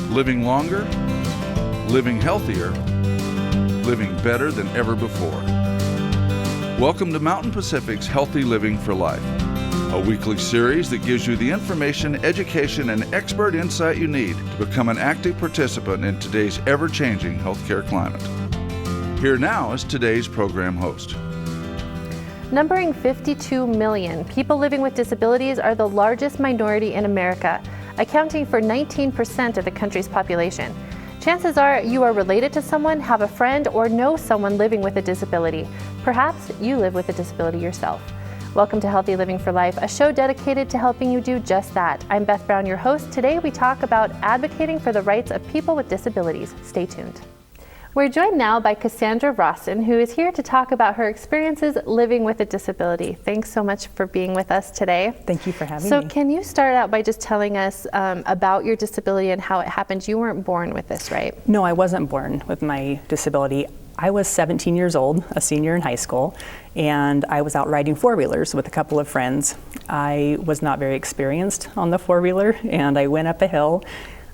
living longer, living healthier, living better than ever before. Welcome to Mountain Pacific's Healthy Living for Life, a weekly series that gives you the information, education, and expert insight you need to become an active participant in today's ever-changing healthcare climate. Here now is today's program host. Numbering 52 million, people living with disabilities are the largest minority in America, accounting for 19% of the country's population. Chances are you are related to someone, have a friend, or know someone living with a disability. Perhaps you live with a disability yourself. Welcome to Healthy Living for Life, a show dedicated to helping you do just that. I'm Beth Brown, your host. Today we talk about advocating for the rights of people with disabilities. Stay tuned. We're joined now by Cassandra Story, who is here to talk about her experiences living with a disability. Thanks so much for being with us today. Thank you for having me. So can you start out by just telling us about your disability and how it happened? You weren't born with this, right? No, I wasn't born with my disability. I was 17 years old, a senior in high school, and I was out riding four-wheelers with a couple of friends. I was not very experienced on the four-wheeler, and I went up a hill.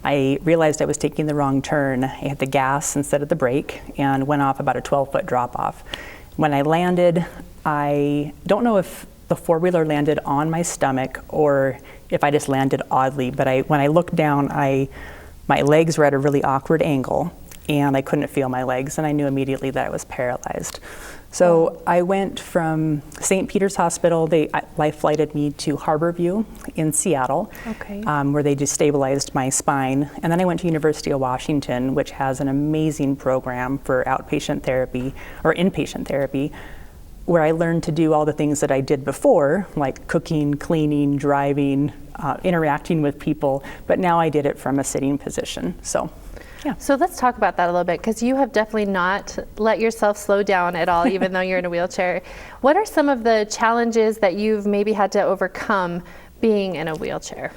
I realized I was taking the wrong turn. I hit the gas instead of the brake and went off about a 12-foot drop-off. When I landed, I don't know if the four-wheeler landed on my stomach or if I just landed oddly, but when I looked down, my legs were at a really awkward angle and I couldn't feel my legs, and I knew immediately that I was paralyzed. So I went from St. Peter's Hospital. They life flighted me to Harborview in Seattle, where they destabilized my spine. And then I went to University of Washington, which has an amazing program for outpatient therapy or inpatient therapy, where I learned to do all the things that I did before, like cooking, cleaning, driving, interacting with people. But now I did it from a sitting position. Yeah. So let's talk about that a little bit, because you have definitely not let yourself slow down at all, even though you're in a wheelchair. What are some of the challenges that you've maybe had to overcome being in a wheelchair?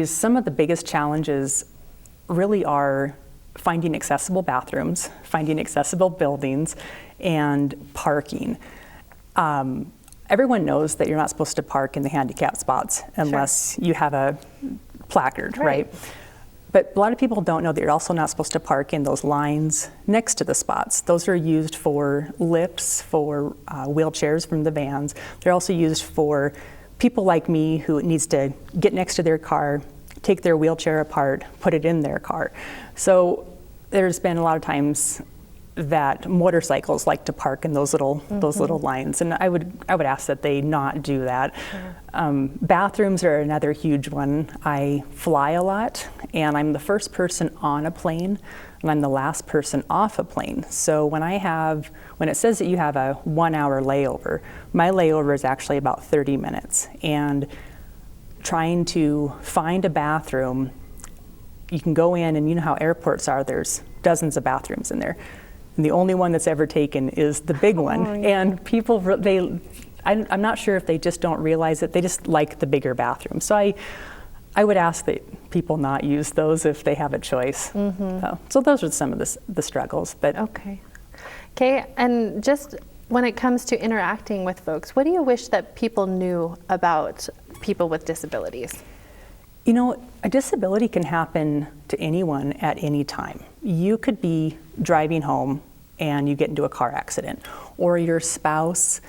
Some of the biggest challenges really are finding accessible bathrooms, finding accessible buildings, and parking. Everyone knows that you're not supposed to park in the handicap spots unless you have a placard, right? But a lot of people don't know that you're also not supposed to park in those lines next to the spots. Those are used for lifts, for wheelchairs from the vans. They're also used for people like me who needs to get next to their car, take their wheelchair apart, put it in their car. So there's been a lot of times that motorcycles like to park in those little lines, and I would ask that they not do that. Bathrooms are another huge one. I fly a lot, and I'm the first person on a plane, and I'm the last person off a plane. So when it says that you have a 1 hour layover, my layover is actually about 30 minutes. And trying to find a bathroom, you can go in, and you know how airports are, there's dozens of bathrooms in there. And the only one that's ever taken is the big one. And people, I'm not sure if they just don't realize it, they just like the bigger bathroom. So I would ask that people not use those if they have a choice. So those are some of the struggles. But Okay, and just when it comes to interacting with folks, what do you wish that people knew about people with disabilities? You know, a disability can happen to anyone at any time. You could be driving home and you get into a car accident, or your spouse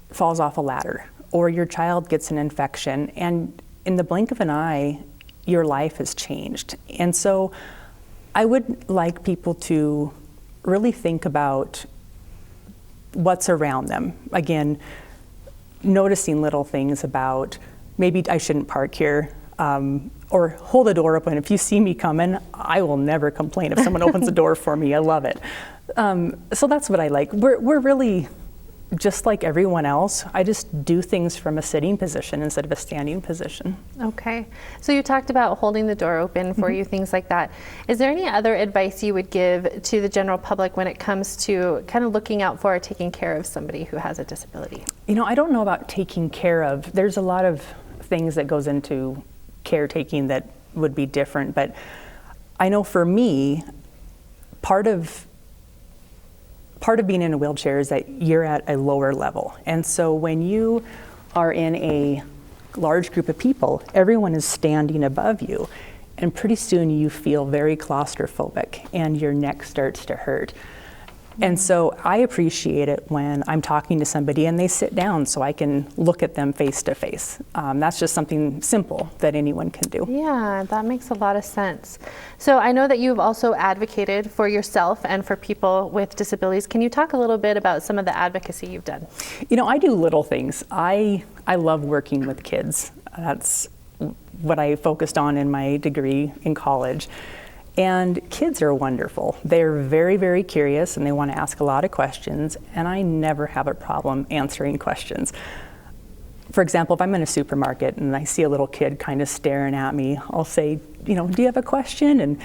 falls off a ladder, or your child gets an infection, and in the blink of an eye, your life has changed. And so I would like people to really think about what's around them. Again, noticing little things about maybe I shouldn't park here, or hold the door open. If you see me coming, I will never complain if someone opens the door for me. I love it. So that's what I like. We're really just like everyone else. I just do things from a sitting position instead of a standing position. Okay. So you talked about holding the door open for you, things like that. Is there any other advice you would give to the general public when it comes to kind of looking out for or taking care of somebody who has a disability? You know, I don't know about taking care of. There's a lot of things that goes into caretaking that would be different, but I know for me, part of being in a wheelchair is that you're at a lower level. And so when you are in a large group of people, everyone is standing above you. and pretty soon you feel very claustrophobic and your neck starts to hurt. And so I appreciate it when I'm talking to somebody and they sit down so I can look at them face to face. That's just something simple that anyone can do. Yeah, that makes a lot of sense. So I know that you've also advocated for yourself and for people with disabilities. Can you talk a little bit about some of the advocacy you've done? You know, I do little things. I love working with kids. That's what I focused on in my degree in college. And kids are wonderful. They're very, very curious and they want to ask a lot of questions, and I never have a problem answering questions. For example, if I'm in a supermarket and I see a little kid kind of staring at me, I'll say, you know, do you have a question? And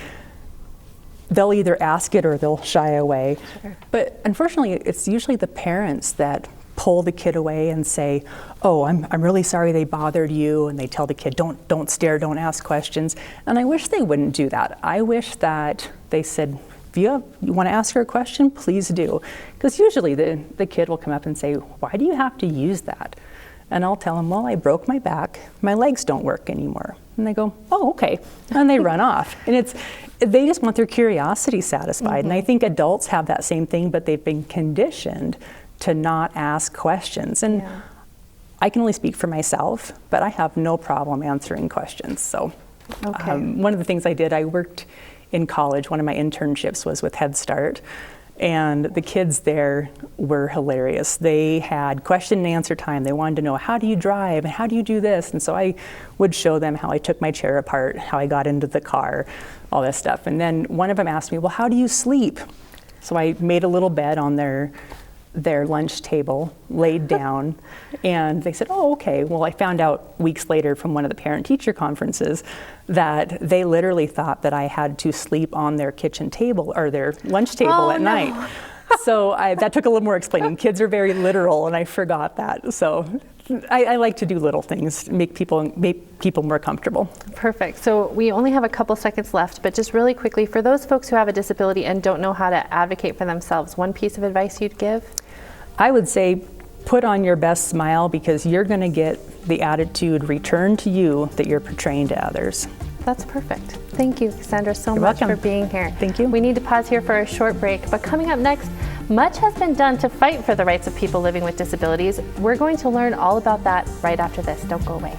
they'll either ask it or they'll shy away. Sure. But unfortunately, it's usually the parents that pull the kid away and say, oh, I'm really sorry they bothered you, and they tell the kid, don't stare, don't ask questions. And I wish they wouldn't do that. I wish that they said, if you want to ask her a question, please do. Because usually the kid will come up and say, why do you have to use that? And I'll tell them, well, I broke my back, my legs don't work anymore. And they go, oh, okay. And they run off. And they just want their curiosity satisfied. And I think adults have that same thing, but they've been conditioned to not ask questions. And I can only speak for myself, but I have no problem answering questions. So one of the things I did, I worked in college. One of my internships was with Head Start, and the kids there were hilarious. They had question and answer time. They wanted to know, how do you drive and how do you do this? And so I would show them how I took my chair apart, how I got into the car, all this stuff. And then one of them asked me, well, how do you sleep? So I made a little bed on their lunch table, laid down, and they said, oh, okay. Well, I found out weeks later from one of the parent-teacher conferences that they literally thought that I had to sleep on their kitchen table or their lunch table at night. So that took a little more explaining. Kids are very literal, and I forgot that. So I like to do little things, make people more comfortable. Perfect. So we only have a couple seconds left, but just really quickly, for those folks who have a disability and don't know how to advocate for themselves, one piece of advice you'd give? I would say put on your best smile, because you're going to get the attitude returned to you that you're portraying to others. That's perfect. Thank you, Cassandra, so You're much welcome. for being here. Thank you. We need to pause here for a short break, but coming up next, much has been done to fight for the rights of people living with disabilities. We're going to learn all about that right after this. Don't go away.